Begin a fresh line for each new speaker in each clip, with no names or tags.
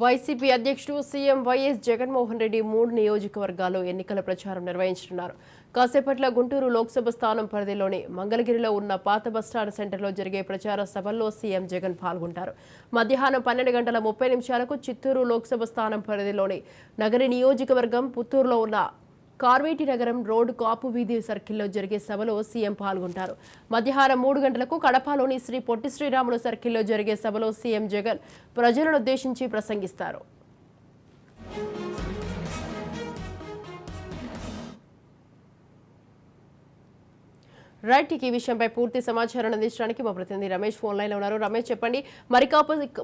YCP అధ్యక్షుడు CM YS Jaganmohan Reddy 3 నియోజకవర్గాల్లో ఎన్నికల ప్రచారం నిర్వహించనున్నారు. కాసేపట్లో గుంటూరు లోక్సభ స్థానం పరిధిలోని మంగళగిరిలో ఉన్న పాత బస్టాండ్ సెంటర్లో జరిగే ప్రచార సభల్లో సీఎం జగన్ పాల్గొంటారు. మధ్యాహ్నం 12:30 చిత్తూరు లోక్సభ స్థానం పరిధిలోని నగరి నియోజకవర్గం పుత్తూరులో ఉన్న కార్వేటి నగరం రోడ్ కాపు వీధి సర్కిల్లో జరిగే సభలో సీఎం పాల్గొంటారు. మధ్యాహ్నం 3 గంటలకు కడపలోని శ్రీ పొట్టి శ్రీరాములు సర్కిల్లో జరిగే సభలో సీఎం జగన్ ప్రజలను ఉద్దేశించి ప్రసంగిస్తారు. రైట్, ఈ విషయంపై పూర్తి సమాచారం అందించడానికి మా ప్రతినిధి రమేష్ ఫోన్ లైన్ లో ఉన్నారు. రమేష్, చెప్పండి,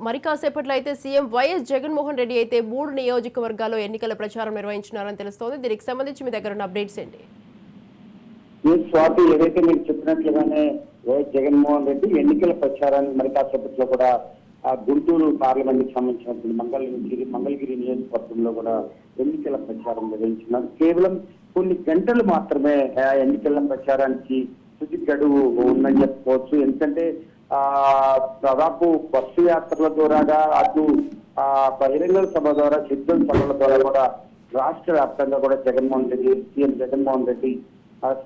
మరి కాసేపట్లో అయితే సీఎం వైఎస్ జగన్మోహన్ రెడ్డి అయితే 3 నియోజకవర్గాల్లో ఎన్నికల ప్రచారం నిర్వహించున్నారని తెలుస్తోంది. దీనికి సంబంధించి మీ దగ్గర ఉన్న అప్డేట్స్ ఏంటి?
స్వాతి, ఏదైతే మీరు చెప్పినట్లుగానే వైఎస్ జగన్మోహన్ రెడ్డి ఎన్నికల ప్రచారాన్ని మరి కాసేపట్లో కూడా గుంటూరు పార్లమెంట్ కి సంబంధించినటువంటి మంగళగిరి నియోజకవర్గంలో కూడా ఎన్నికల ప్రచారం నిర్వహించున్నారు. కేవలం కొన్ని గంటలు మాత్రమే ఎన్నికల ప్రచారానికి తుది గడువు ఉందని చెప్పుకోవచ్చు. ఎందుకంటే దాదాపు బస్సు యాత్రల ద్వారా అటు బహిరంగ సభ ద్వారా సిద్ధం సభల ద్వారా కూడా రాష్ట్ర వ్యాప్తంగా కూడా సీఎం జగన్మోహన్ రెడ్డి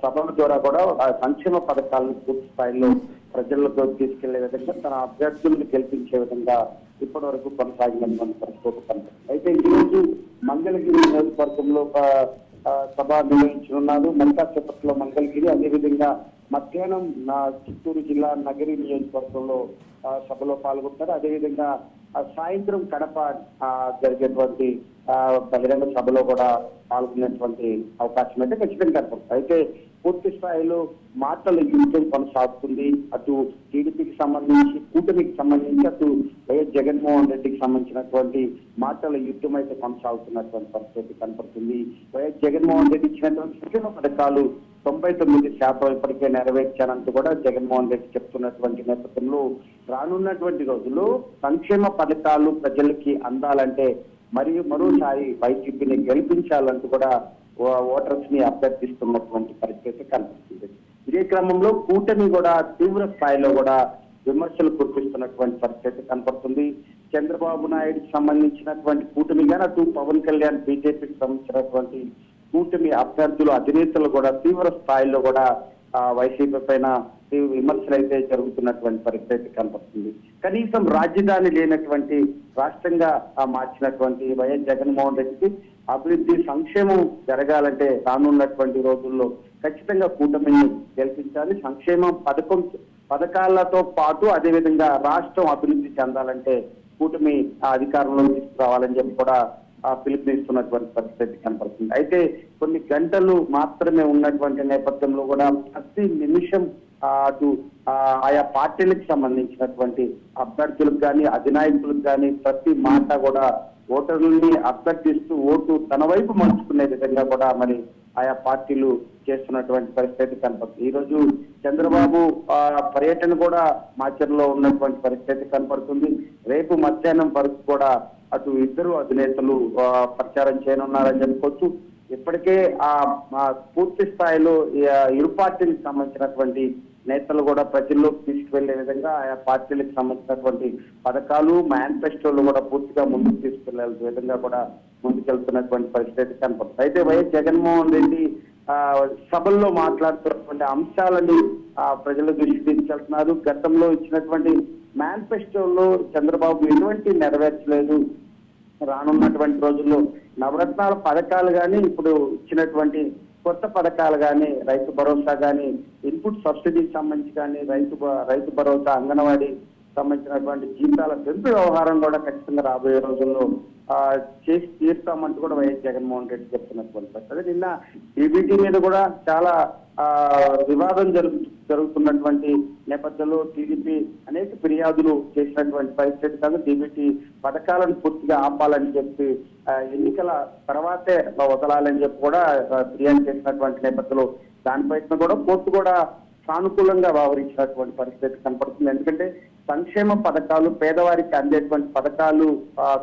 సభల ద్వారా కూడా సంక్షేమ పథకాలను పూర్తి స్థాయిలో ప్రజలతో తీసుకెళ్లే విధంగా తన అభ్యర్థులను గెలిపించే విధంగా ఇప్పటి వరకు కొనసాగినటువంటి పరిస్థితి కనిపిస్తుంది. అయితే ఈ రోజు మంగళగిరి నియోజకవర్గంలో సభ నిర్వహించనున్నారు. మరికాసేపట్లో మంగళగిరి, అదేవిధంగా మధ్యాహ్నం చిత్తూరు జిల్లా నగరి నియోజకవర్గంలో సభలో పాల్గొంటారు. అదేవిధంగా సాయంత్రం కడప జరిగేటువంటి బహిరంగ సభలో కూడా పాల్గొనేటువంటి అవకాశం అయితే ఖచ్చితంగా కనపడుతుంది. అయితే పూర్తి స్థాయిలో మాటల యుద్ధం కొనసాగుతుంది. అటు టీడీపీకి సంబంధించి, కూటమికి సంబంధించి, అటు వైఎస్ జగన్మోహన్ రెడ్డికి సంబంధించినటువంటి మాటల యుద్ధం అయితే కొనసాగుతున్నటువంటి పరిస్థితి కనపడుతుంది. వైఎస్ జగన్మోహన్ రెడ్డి ఇచ్చినటువంటి సంక్షేమ పథకాలు 99% ఇప్పటికే నెరవేర్చానంటూ కూడా జగన్మోహన్ రెడ్డి చెప్తున్నటువంటి నేపథ్యంలో రానున్నటువంటి రోజుల్లో సంక్షేమ పథకాలు ప్రజలకి అందాలంటే మరోసారి వైసీపీని గెలిపించాలంటూ కూడా ఓటర్స్ ని అభ్యర్థిస్తున్నటువంటి పరిస్థితి కనిపిస్తుంది. ఇదే క్రమంలో కూటమి కూడా తీవ్ర స్థాయిలో కూడా విమర్శలు కురిపిస్తున్నటువంటి పరిస్థితి కనపడుతుంది. చంద్రబాబు నాయుడుకి సంబంధించినటువంటి కూటమి కానీ, అటు పవన్ కళ్యాణ్ బీజేపీకి సంబంధించినటువంటి కూటమి అభ్యర్థులు, అధినేతలు కూడా తీవ్ర స్థాయిలో కూడా వైసీపీ పైన విమర్శలు అయితే జరుగుతున్నటువంటి పరిస్థితి కనపడుతుంది. కనీసం రాజధాని లేనటువంటి రాష్ట్రంగా మార్చినటువంటి వైఎస్ జగన్మోహన్ రెడ్డికి అభివృద్ధి, సంక్షేమం జరగాలంటే రానున్నటువంటి రోజుల్లో ఖచ్చితంగా కూటమిని గెలిపించాలి. సంక్షేమ పథకాలతో పాటు అదేవిధంగా రాష్ట్రం అభివృద్ధి చెందాలంటే కూటమి అధికారంలో తీసుకురావాలని చెప్పి కూడా పిలుపునిస్తున్నటువంటి పరిస్థితి కనపడుతుంది. అయితే కొన్ని గంటలు మాత్రమే ఉన్నటువంటి నేపథ్యంలో కూడా ప్రతి నిమిషం అటు ఆయా పార్టీలకు సంబంధించినటువంటి అభ్యర్థులకు కానీ, అధినాయకులకు కానీ ప్రతి మాట కూడా ఓటర్లని అభ్యర్థిస్తూ ఓటు తన వైపు మలుచుకునే విధంగా కూడా మరి ఆయా పార్టీలు చేస్తున్నటువంటి పరిస్థితి కనపడుతుంది. ఈ రోజు చంద్రబాబు పర్యటన కూడా మాచర్లో ఉన్నటువంటి పరిస్థితి కనపడుతుంది. రేపు మధ్యాహ్నం వరకు కూడా అటు ఇద్దరు అధినేతలు ప్రచారం చేయనున్నారని చెప్పుకోవచ్చు. ఇప్పటికే పూర్తి స్థాయిలో ఇరు పార్టీలకు సంబంధించినటువంటి నేతలు కూడా ప్రజల్లోకి తీసుకువెళ్లే విధంగా ఆయా పార్టీలకు సంబంధించినటువంటి పథకాలు, మేనిఫెస్టోలు కూడా పూర్తిగా ముందుకు తీసుకెళ్లే విధంగా కూడా ముందుకెళ్తున్నటువంటి పరిస్థితి కనపడుతుంది. అయితే వైఎస్ జగన్మోహన్ రెడ్డి సభల్లో మాట్లాడుతున్నటువంటి అంశాలని ప్రజల దృష్టికి తీసుకెళ్తున్నారు. గతంలో ఇచ్చినటువంటి మేనిఫెస్టోలో చంద్రబాబు ఎటువంటి నెరవేర్చలేదు. రానున్నటువంటి రోజుల్లో నవరత్నాల పథకాలు కానీ, ఇప్పుడు ఇచ్చినటువంటి కొత్త పథకాలు కానీ, రైతు భరోసా కానీ, ఇన్పుట్ సబ్సిడీకి సంబంధించి కానీ, రైతు భరోసా, అంగన్వాడీ సంబంధించినటువంటి జీతాల పెంపు వ్యవహారం కూడా ఖచ్చితంగా రాబోయే రోజుల్లో చేసి తీరుతామంటూ కూడా వైఎస్ జగన్మోహన్ రెడ్డి చెప్తున్నటువంటి పరిస్థితి. నిన్న డీబీటీ మీద కూడా చాలా వివాదం జరుగుతున్నటువంటి నేపథ్యంలో టీడీపీ అనేక ఫిర్యాదులు చేసినటువంటి పరిస్థితి కాదు. డీబీటీ పథకాలను పూర్తిగా ఆపాలని చెప్పి ఎన్నికల తర్వాతే వదలాలని చెప్పి కూడా ఫిర్యాదు చేసినటువంటి నేపథ్యంలో దానిపైన కూడా కోర్టు కూడా సానుకూలంగా వ్యవహరించినటువంటి పరిస్థితి కనపడుతుంది. ఎందుకంటే సంక్షేమ పథకాలు, పేదవారికి అందేటువంటి పథకాలు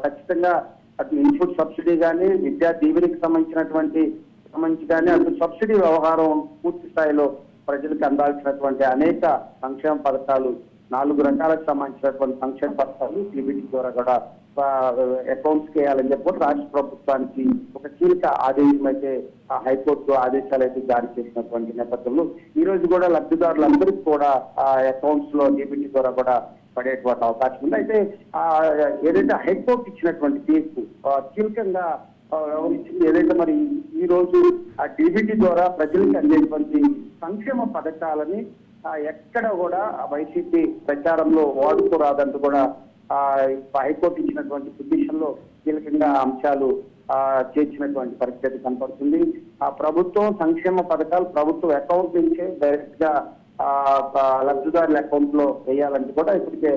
ఖచ్చితంగా అటు ఇన్పుట్ సబ్సిడీ కానీ, విద్యా దీవెనికి సంబంధించి కానీ, అటు సబ్సిడీ వ్యవహారం పూర్తి స్థాయిలో ప్రజలకు అందాల్సినటువంటి అనేక సంక్షేమ పథకాలు 4 రకాలకు సంబంధించినటువంటి సంక్షేమ పథకాలు డీబీటీ ద్వారా కూడా అకౌంట్స్ వేయాలని చెప్పి రాష్ట్ర ప్రభుత్వానికి ఒక కీలక ఆదేశం అయితే హైకోర్టు ఆదేశాలు అయితే జారీ చేసినటువంటి నేపథ్యంలో ఈ రోజు కూడా లబ్ధిదారులందరికీ కూడా అకౌంట్స్ లో డీబీటీ ద్వారా కూడా పడేటువంటి అవకాశం ఉంది. అయితే ఏదైతే హైకోర్టు ఇచ్చినటువంటి తీర్పు కీలకంగా వ్యవహరించింది. ఏదైతే మరి ఈ రోజు ఆ డీబీటీ ద్వారా ప్రజలకు అందేటువంటి సంక్షేమ పథకాలని ఎక్కడ కూడా వైసీపీ ప్రచారంలో వాడుకోరాదంటూ కూడా హైకోర్టు ఇచ్చినటువంటి పిటిషన్ లో కీలకంగా అంశాలు చేర్చినటువంటి పరిస్థితి కనపడుతుంది. ఆ ప్రభుత్వం సంక్షేమ పథకాలు ప్రభుత్వ అకౌంట్ నుంచే డైరెక్ట్ గా లబ్ధిదారుల అకౌంట్ లో వేయాలంటే కూడా ఇప్పటికే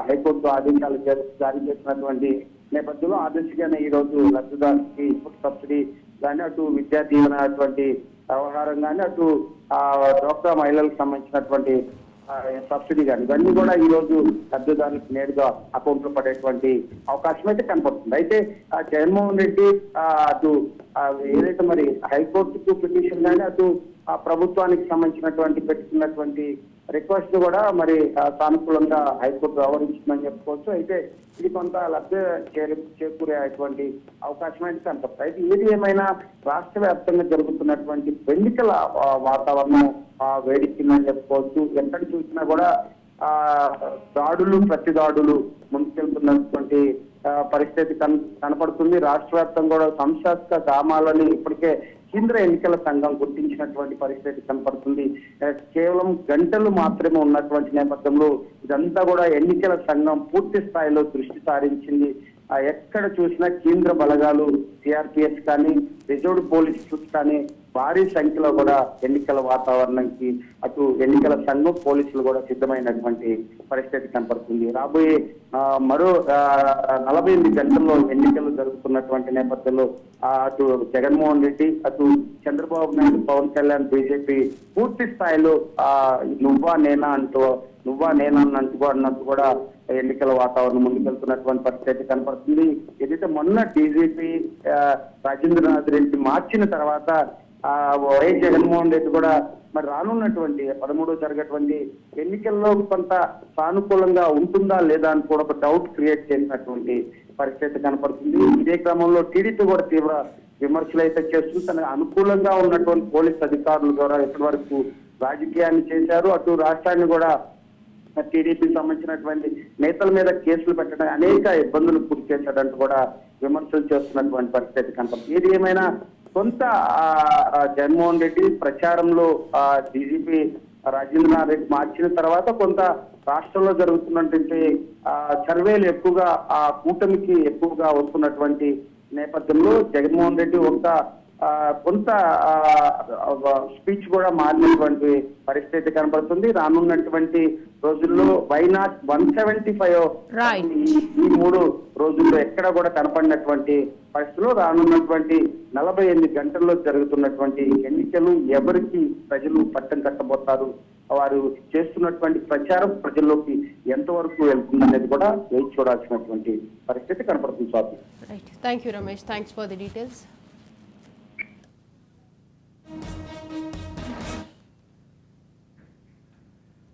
హైకోర్టు ఆదేశాలు జారీ చేసినటువంటి నేపథ్యంలో ఆ దిశగానే ఈ రోజు లబ్ధిదారులకి ఫుడ్ సబ్సిడీ కానీ అటు విద్యా దీవెన అటువంటి వ్యవహారం కానీ అటు డ్వాక్రా మహిళలకు సంబంధించినటువంటి సబ్సిడీ కానీ ఇవన్నీ కూడా ఈ రోజు లబ్ధిదారులకు నేరుగా అకౌంట్ లో పడేటువంటి అవకాశం అయితే కనపడుతుంది. అయితే జగన్మోహన్ రెడ్డి అటు ఏదైతే మరి హైకోర్టుకు పిటిషన్ కానీ అటు ప్రభుత్వానికి సంబంధించినటువంటి పెట్టుకున్నటువంటి రిక్వెస్ట్ కూడా మరి సానుకూలంగా హైకోర్టు వ్యవహరించిందని చెప్పుకోవచ్చు. అయితే ఇది కొంత లబ్ధి చేకూరేటువంటి అవకాశం అయితే కనపడుతుంది. అయితే ఏది ఏమైనా రాష్ట్ర వ్యాప్తంగా జరుగుతున్నటువంటి ఎన్నికల వాతావరణం వేడెక్కిందని చెప్పుకోవచ్చు. ఎక్కడ చూసినా కూడా దాడులు ప్రతి దాడులు ముందుకెళ్తున్నటువంటి పరిస్థితి కనపడుతుంది. రాష్ట్ర వ్యాప్తంగా కూడా సంశాస్త్ర గ్రామాలని ఇప్పటికే కేంద్ర ఎన్నికల సంఘం గుర్తించినటువంటి పరిస్థితి కనపడుతుంది. కేవలం గంటలు మాత్రమే ఉన్నటువంటి నేపథ్యంలో ఇదంతా కూడా ఎన్నికల సంఘం పూర్తి స్థాయిలో దృష్టి సారించింది. ఎక్కడ చూసినా కేంద్ర బలగాలు సిఆర్పిఎఫ్ కానీ రిజర్వ్డ్ పోలీసులు కానీ భారీ సంఖ్యలో కూడా ఎన్నికల వాతావరణానికి అటు ఎన్నికల సంఘం పోలీసులు కూడా సిద్ధమైనటువంటి పరిస్థితి కనపడుతుంది. రాబోయే మరో 48 గంటల్లో ఎన్నికలు జరుగుతున్నటువంటి నేపథ్యంలో అటు జగన్మోహన్ రెడ్డి అటు చంద్రబాబు నాయుడు పవన్ కళ్యాణ్ బీజేపీ పూర్తి స్థాయిలో నువ్వా నేనా అన్నట్టు కూడా ఎన్నికల వాతావరణం ముందుకెళ్తున్నటువంటి పరిస్థితి కనపడుతుంది. ఏదైతే మొన్న డీజీపీ రాజేంద్రనాథ్ రెడ్డి మార్చిన తర్వాత వైఎస్ జగన్మోహన్ రెడ్డి కూడా మరి రానున్నటువంటి 13 జరిగేటువంటి ఎన్నికల్లో కొంత సానుకూలంగా ఉంటుందా లేదా అని కూడా ఒక డౌట్ క్రియేట్ చేసినటువంటి పరిస్థితి కనపడుతుంది. ఇదే క్రమంలో టీడీపీ కూడా తీవ్ర విమర్శలు అయితే చేస్తూ తన అనుకూలంగా ఉన్నటువంటి పోలీస్ అధికారుల ద్వారా ఇప్పటి వరకు రాజకీయాన్ని చేశారు. అటు రాష్ట్రాన్ని కూడా టీడీపీ సంబంధించినటువంటి నేతల మీద కేసులు పెట్టడం అనేక ఇబ్బందులు గురి చేశాడంటూ కూడా విమర్శలు చేస్తున్నటువంటి పరిస్థితి కనపడుతుంది. ఏది ఏమైనా కొంత జగన్మోహన్ రెడ్డి ప్రచారంలో డీజీపీ రాజేంద్రనాథ్ రెడ్డి మార్చిన తర్వాత కొంత రాష్ట్రంలో జరుగుతున్నటువంటి సర్వేలు ఎక్కువగా ఆ కూటమికి ఎక్కువగా వస్తున్నటువంటి నేపథ్యంలో జగన్మోహన్ రెడ్డి కొంత స్పీచ్ కూడా మారినటువంటి పరిస్థితి కనబడుతుంది. రానున్నటువంటి రోజుల్లో వైనాట్ 175 ఈ 3 రోజుల్లో ఎక్కడ కూడా కనపడినటువంటి పరిస్థితుల్లో రానున్నటువంటి 48 గంటల్లో జరుగుతున్నటువంటి ఎన్నికలు ఎవరికి ప్రజలు పట్టం కట్టబోతారు, వారు చేస్తున్నటువంటి ప్రచారం ప్రజల్లోకి ఎంతవరకు వెళ్తుందనేది కూడా వేచి చూడాల్సినటువంటి పరిస్థితి కనపడుతుంది.
Thank you Ramesh, thanks for the details.